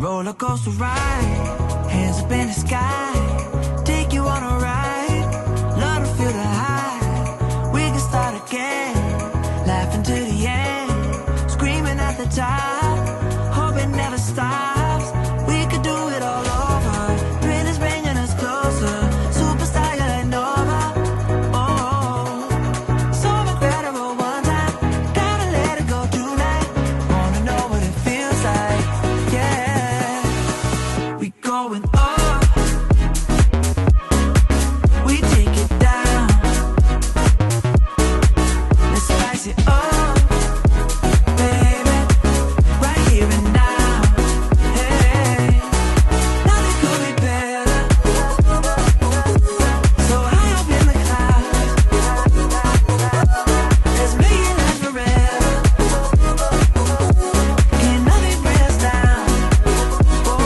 Roller coaster ride, hands up in the sky, take you on a ride, love to feel the high. We can start again, laughing to the end, screaming at the top, hope it never stops. We could do it all over, thrill is bringing us closer, superstar you're like Nova. Oh, so incredible one time, gotta let it go tonight, wanna know what it feels like, yeah. We going up, we take it down, let's spice it up, baby, right here and now. Hey, nothing could be better. So high up in the clouds, let's make it last forever. Can nothing bring us down. Oh,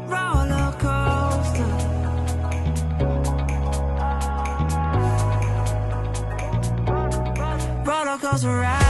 roller coaster, roller coaster ride.